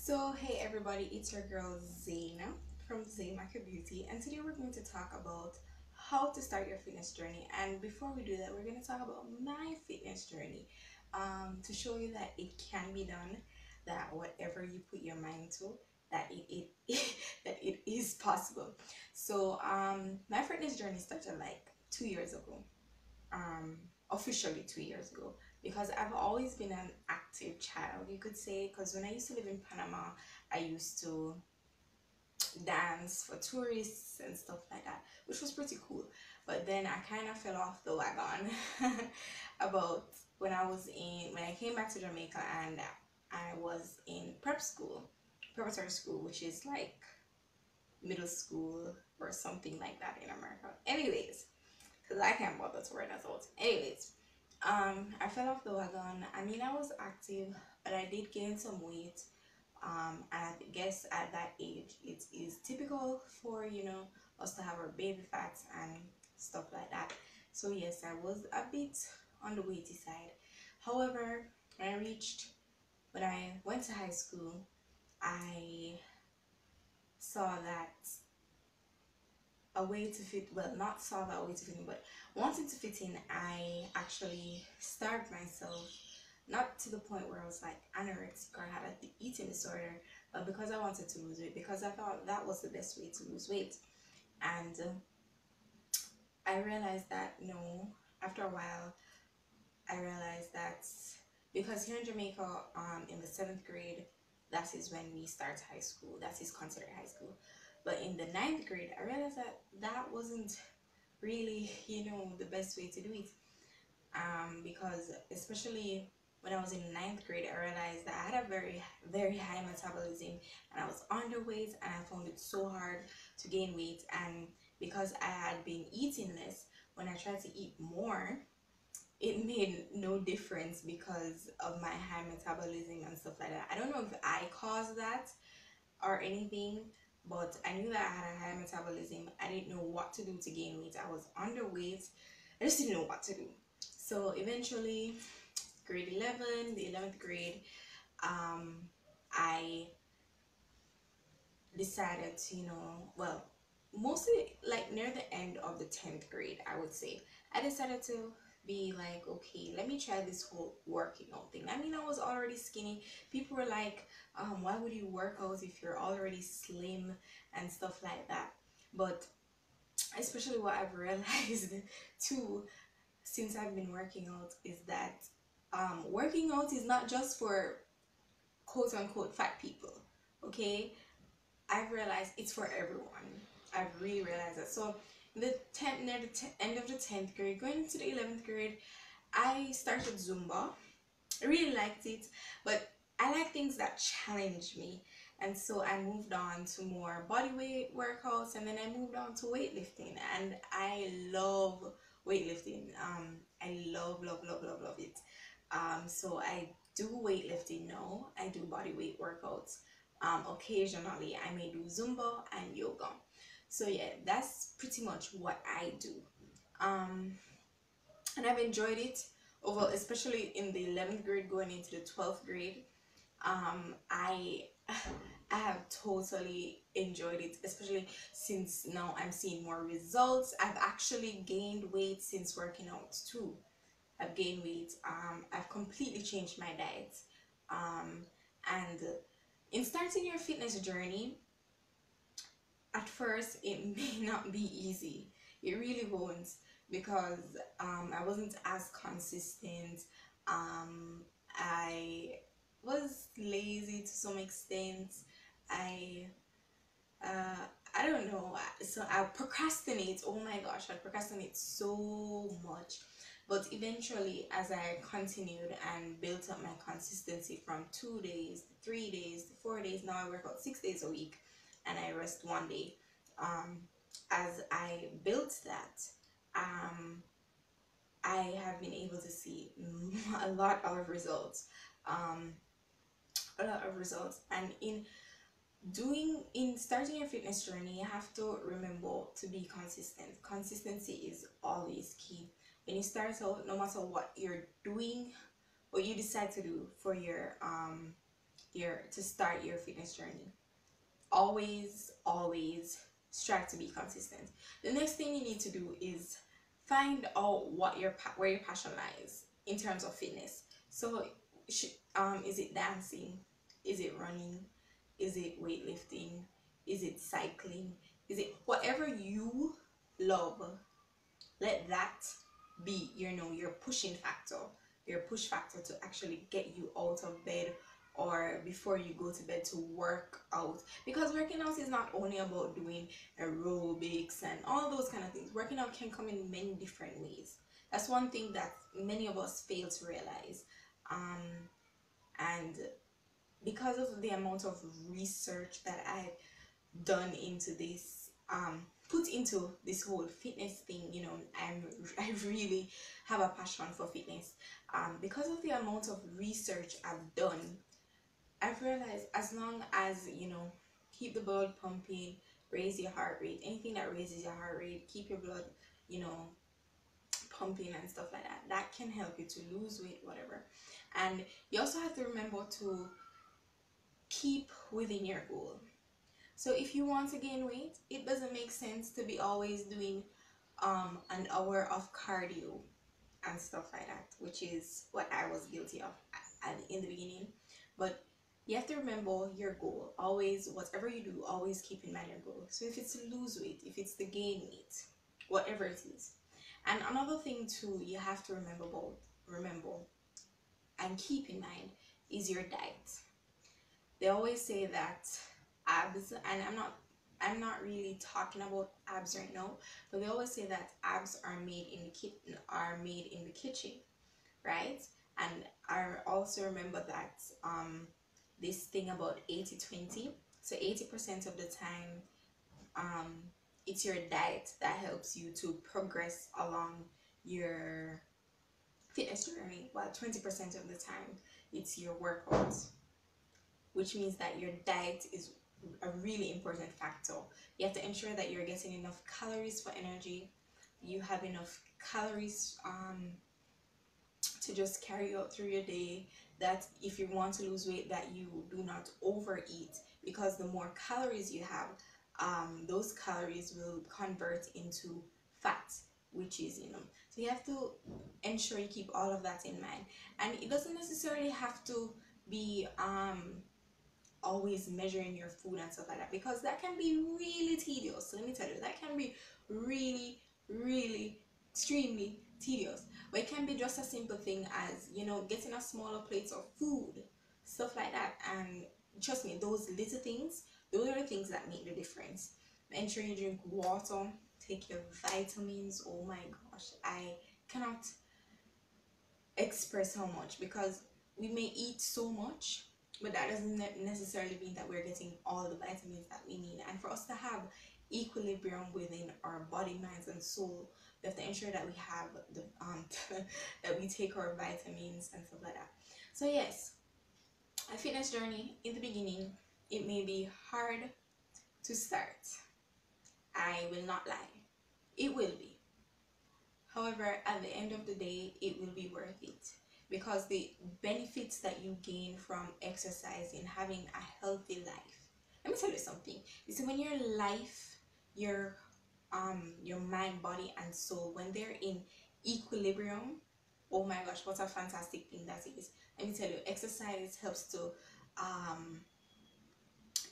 So, hey everybody, it's your girl Zayna from Xaymaca Beauty, and today we're going to talk about how to start your fitness journey. And before we do that, we're going to talk about my fitness journey to show you that it can be done, that whatever you put your mind to, that it that it is possible. So, my fitness journey started like 2 years ago, um, officially 2 years ago, because I've always been an active child, you could say. Because when I used to live in Panama, I used to dance for tourists and stuff like that, which was pretty cool. But then I kind of fell off the wagon about when I came back to Jamaica, and I was in preparatory school, which is like middle school or something like that in America. Anyways, because I can't bother to write that out. Anyways, I fell off the wagon. I mean, I was active, but I did gain some weight. And I guess at that age, it is typical for us to have our baby fats and stuff like that. So yes, I was a bit on the weighty side. However, when I went to high school, I saw that a way to fit, well, not saw that way to fit in, but wanting to fit in, I actually starved myself, not to the point where I was like anorexic or had an eating disorder, but because I wanted to lose weight, because I thought that was the best way to lose weight. And I realized that no, after a while, I realized that because here in Jamaica, in the seventh grade, that is when we start high school. That is considered high school. But in the ninth grade, I realized that that wasn't really, the best way to do it. Because especially when I was in ninth grade, I realized that I had a very, very high metabolism, and I was underweight, and I found it so hard to gain weight. And because I had been eating less, when I tried to eat more, it made no difference because of my high metabolism and stuff like that. I don't know if I caused that or anything, but I knew that I had a high metabolism. I didn't know what to do to gain weight. I was underweight. I just didn't know what to do. So eventually, grade 11, the 11th grade, I decided to, well, mostly like near the end of the 10th grade, I would say, I decided to be like, okay, let me try this whole working out thing. I mean, I was already skinny. People were like, why would you work out if you're already slim and stuff like that? But especially what I've realized too, since I've been working out, is that working out is not just for quote unquote fat people. Okay, I've realized it's for everyone. I've really realized that. So near the end of the 10th grade, going into the 11th grade, I started Zumba. I really liked it, but I like things that challenge me. And so I moved on to more body weight workouts, and then I moved on to weightlifting, and I love weightlifting. I love it. So I do weightlifting now. I do body weight workouts. Occasionally I may do Zumba and yoga. So yeah, that's pretty much what I do. Um, and I've enjoyed it over, especially in the 11th grade going into the 12th grade. I I have totally enjoyed it, especially since now I'm seeing more results. I've actually gained weight since working out too. I've gained weight. I've completely changed my diet. And in starting your fitness journey, at first it may not be easy. It really won't, because I wasn't as consistent. I was lazy to some extent. I I don't know. So I procrastinate. Oh my gosh, I procrastinate so much. But eventually, as I continued and built up my consistency from 2 days, 3 days, 4 days, now I work out 6 days a week, and I rest one day. As I built that, um, I have been able to see a lot of results. Um, a lot of results, and in starting your fitness journey, you have to remember to be consistent. Consistency is always key. When you start out, no matter what you're doing, what you decide to do for your to start your fitness journey. Always strive to be consistent. The next thing you need to do is find out where your passion lies in terms of fitness. So is it dancing, is it running, is it weightlifting, is it cycling, is it whatever you love? Let that be your pushing factor, your push factor to actually get you out of bed or before you go to bed to work out. Because working out is not only about doing aerobics and all those kind of things. Working out can come in many different ways. That's one thing that many of us fail to realize. And because of the amount of research that I've done into this, put into this whole fitness thing, I really have a passion for fitness. Because of the amount of research I've done, I've realized as long as keep the blood pumping, raise your heart rate, anything that raises your heart rate, keep your blood pumping and stuff like that, that can help you to lose weight, whatever. And you also have to remember to keep within your goal. So if you want to gain weight, it doesn't make sense to be always doing an hour of cardio and stuff like that, which is what I was guilty of in the beginning. But you have to remember your goal. Always, whatever you do, always keep in mind your goal. So if it's to lose weight, if it's to gain weight, whatever it is. And another thing too you have to remember and keep in mind is your diet. They always say that abs, and I'm not really talking about abs right now, but they always say that abs are made in the kitchen, right? And I also remember that this thing about 80-20. So 80% of the time, it's your diet that helps you to progress along your fitness journey, while 20% of the time it's your workouts, which means that your diet is a really important factor. You have to ensure that you're getting enough calories for energy, you have enough calories to just carry out through your day, that if you want to lose weight, that you do not overeat, because the more calories you have, those calories will convert into fat, which is so you have to ensure you keep all of that in mind. And it doesn't necessarily have to be always measuring your food and stuff like that, because that can be really tedious. So let me tell you, that can be really extremely tedious. But it can be just a simple thing as getting a smaller plate of food, stuff like that. And trust me, those little things, those are the things that make the difference. Ensure you drink water, take your vitamins. Oh my gosh, I cannot express how much, because we may eat so much, but that doesn't necessarily mean that we're getting all the vitamins that we need. And for us to have equilibrium within our body, minds, and soul, we have to ensure that we have the that we take our vitamins and stuff like that. So yes, a fitness journey in the beginning, it may be hard to start. I will not lie, it will be. However, at the end of the day, it will be worth it, because the benefits that you gain from exercising, having a healthy life. Let me tell you something. You see, when your life, your mind, body, and soul, when they're in equilibrium, oh my gosh, what a fantastic thing that is. Let me tell you, exercise helps to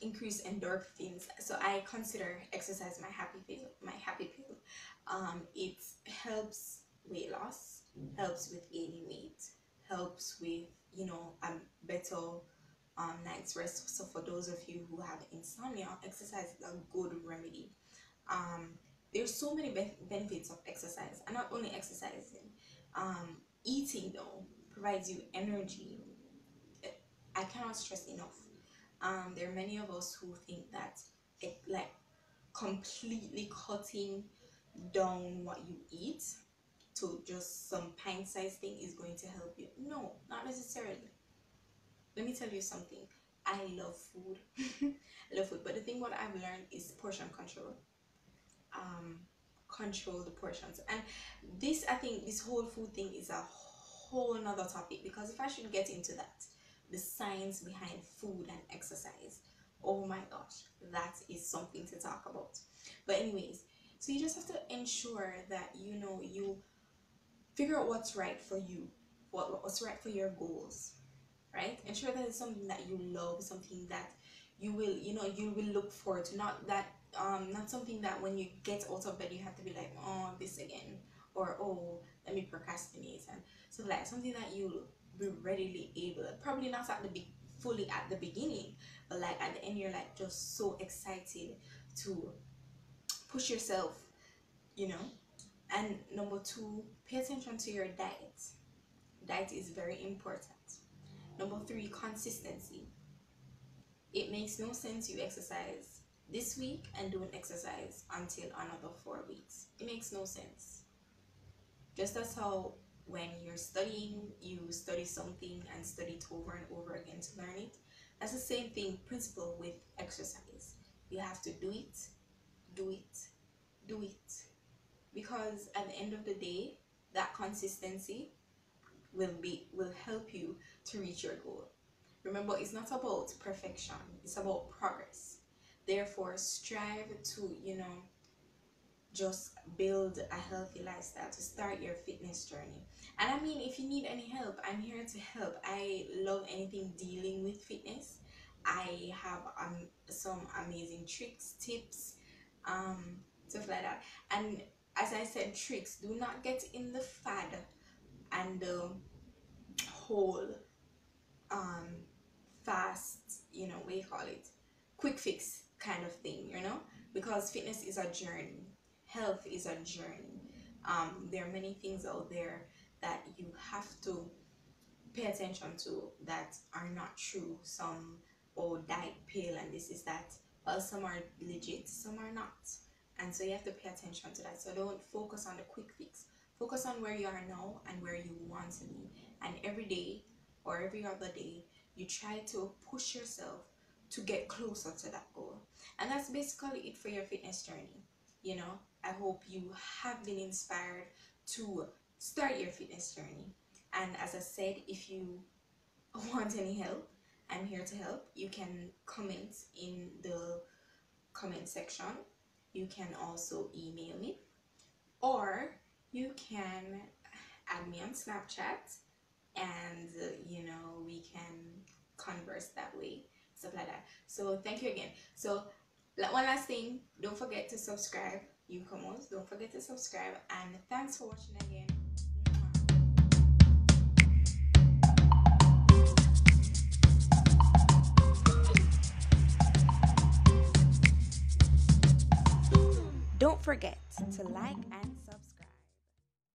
increase endorphins. So I consider exercise my happy pill. It helps weight loss, helps with gaining weight, helps with a better night's rest. So for those of you who have insomnia, exercise is a good remedy. There's so many benefits of exercise, and not only exercising, eating though provides you energy. I cannot stress enough. There are many of us who think that it, like, completely cutting down what you eat to just some pint-sized thing is going to help you. No, not necessarily. Let me tell you something. I love food. I love food, but the thing what I've learned is portion control. Control the portions, and I think this whole food thing is a whole another topic, because if I should get into that, the science behind food and exercise. Oh my gosh, that is something to talk about. But anyways, so you just have to ensure that you figure out what's right for you, what's right for your goals, right? Ensure that it's something that you love, something that you will look forward to, not that not something that when you get out of bed you have to be like, oh, this again, or oh, let me procrastinate, and so like something that you'll be readily able, probably not at the fully at the beginning, but like at the end you're like just so excited to push yourself, you know. And number two, pay attention to your diet. Diet is very important. Number three, consistency. It makes no sense you exercise this week and don't exercise until another 4 weeks. It makes no sense. Just as how when you're studying, you study something and study it over and over again to learn it. That's the same thing, principle with exercise. You have to do it, do it, do it. Because at the end of the day, that consistency will help you to reach your goal. Remember, it's not about perfection, it's about progress. Therefore, strive to, just build a healthy lifestyle to start your fitness journey. And I mean, if you need any help, I'm here to help. I love anything dealing with fitness. I have some amazing tricks, tips, stuff like that. And as I said, tricks, do not get in the fad and the whole fast, what you call it, quick fix kind of thing, because fitness is a journey, health is a journey. There are many things out there that you have to pay attention to that are not true. Some, oh, diet pill and this is that, well, some are legit, some are not, and so you have to pay attention to that. So don't focus on the quick fix, focus on where you are now and where you want to be, and every day or every other day you try to push yourself to get closer to that goal. And that's basically it for your fitness journey. I hope you have been inspired to start your fitness journey. And as I said, if you want any help, I'm here to help. You can comment in the comment section. You can also email me, or you can add me on Snapchat, and we can converse that way, stuff like that. So thank you again. So one last thing, don't forget to subscribe, newcomers, don't forget to subscribe, and thanks for watching again. Don't forget to like and